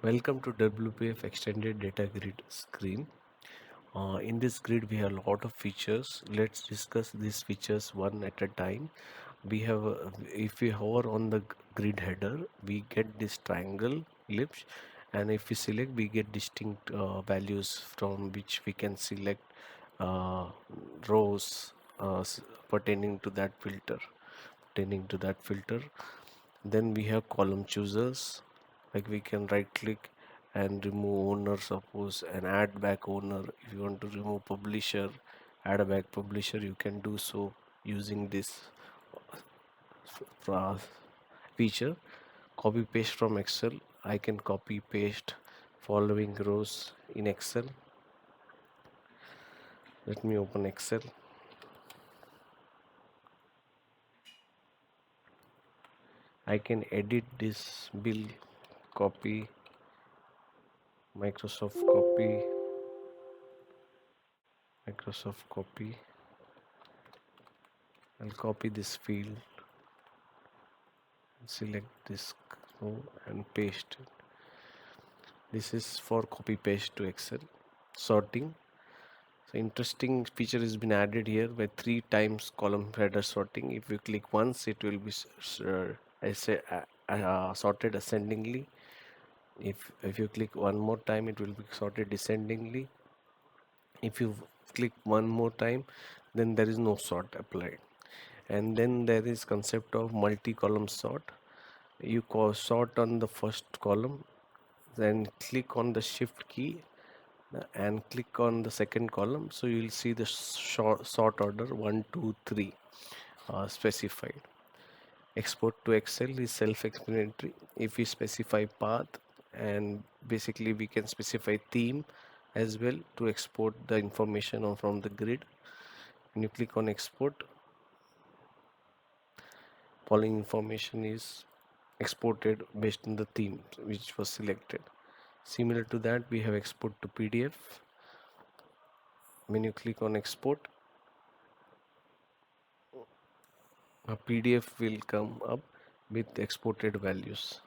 Welcome to WPF Extended Datagrid screen. In this grid, we have a lot of features. Let's discuss these features one at a time. We have, if we hover on the grid header, we get this triangle ellipse, and if we select, we get distinct values from which we can select uh, rows pertaining to that filter. Pertaining to that filter, then we have column choosers, like we can right click and remove owner, suppose, and add back owner. If you want to remove publisher, add back publisher, you can do so using this uh, feature. Copy paste from Excel, I can copy paste following rows in Excel. Let me open Excel. I can edit this bill, copy, Microsoft copy, Microsoft copy. I'll copy this field, select this row and paste it. This is for copy paste to Excel. Sorting. So interesting feature has been added here by 3 times column header sorting. If you click once, it will be sorted ascendingly. If you click one more time, it will be sorted descendingly. If you click one more time, then there is no sort applied. And then there is concept of multi-column sort. You sort on the first column, then click on the shift key and click on the second column, so you will see the sort order 1 2 3 specified. Export to Excel is self-explanatory. If we specify path, and basically we can specify theme as well to export the information from the grid. When you click on export, following information is exported based on the theme which was selected. Similar to that, we have export to PDF. When you click on export, a PDF will come up with exported values.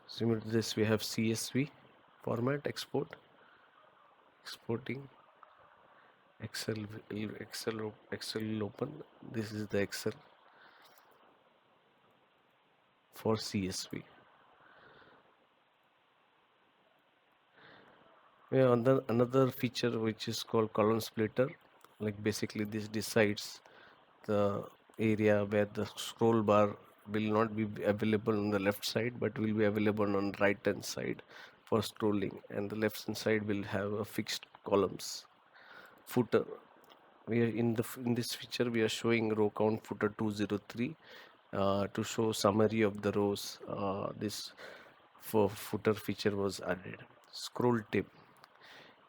Similar to this, we have CSV format export, exporting Excel. Excel will open. This is the Excel for CSV. We have another feature which is called column splitter. Like basically, this decides the area where the scroll bar will not be available on the left side but will be available on right hand side for scrolling, and the left hand side will have a fixed columns. Footer, we are in this feature we are showing row count footer 203 to show summary of the rows. This for footer feature was added. Scroll tip,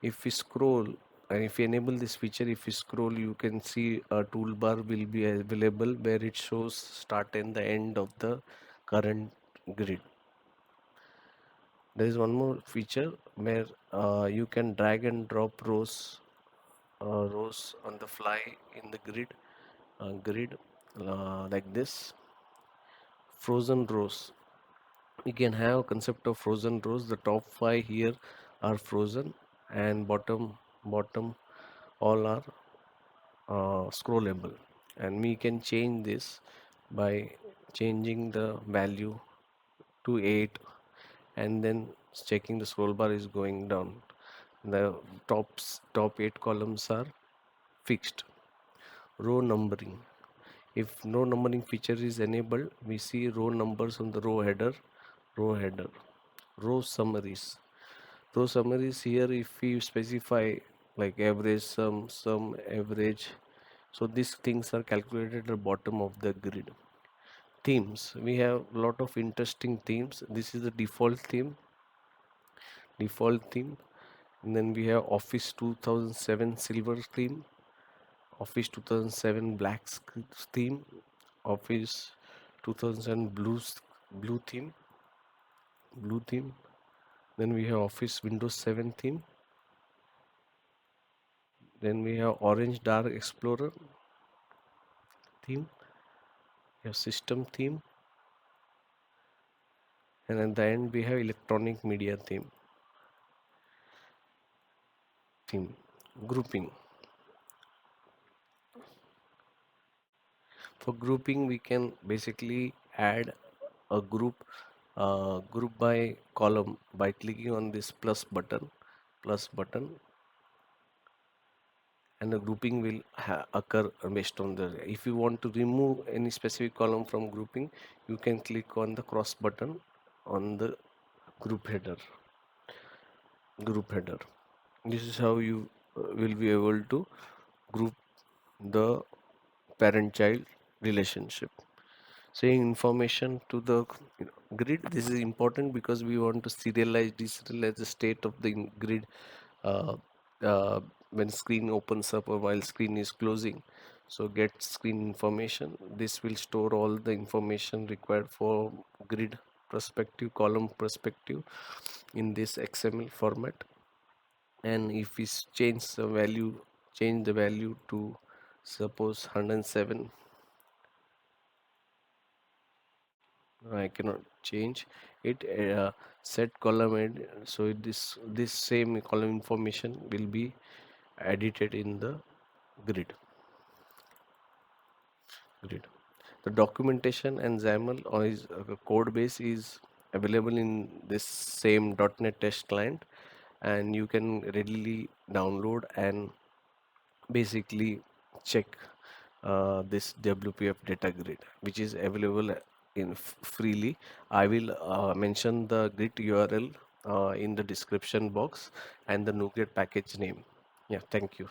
if we scroll and if we enable this feature, if we scroll, you can see a toolbar will be available where it shows start and the end of the current grid. There is one more feature where you can drag and drop rows on the fly in the grid like this. Frozen rows, you can have a concept of frozen rows. The top 5 here are frozen, and bottom all are scrollable, and we can change this by changing the value to 8 and then checking the scroll bar is going down. The top 8 columns are fixed. Row numbering, if no numbering feature is enabled, we see row numbers on the row header. Row summaries, here if we specify like average, sum average, so these things are calculated at the bottom of the grid. Themes, we have a lot of interesting themes. This is the default theme, and then we have Office 2007 silver theme, Office 2007 black theme, Office 2007 blue theme. Then we have Office Windows 7 theme. Then we have orange dark explorer theme. We have system theme, And at the end we have electronic media theme grouping. For grouping, we can basically add a group by column by clicking on this plus button, and the grouping will occur based on the. If you want to remove any specific column from grouping, you can click on the cross button on the group header. Group header. This is how you will be able to group the parent-child relationship. Saying information to the grid, this is important because we want to serialize deserialize the state of the grid uh, when screen opens up or while screen is closing. So get screen information, this will store all the information required for grid perspective, column perspective in this XML format. And if we change the value to suppose 107, I cannot change it. Set column add, so this same column information will be edited in the grid. The documentation and XAML or is code base is available in this same .NET test client, and you can readily download and basically check this WPF data grid, which is available in freely. I will mention the grid URL in the description box and the NuGet package name. Yeah, thank you.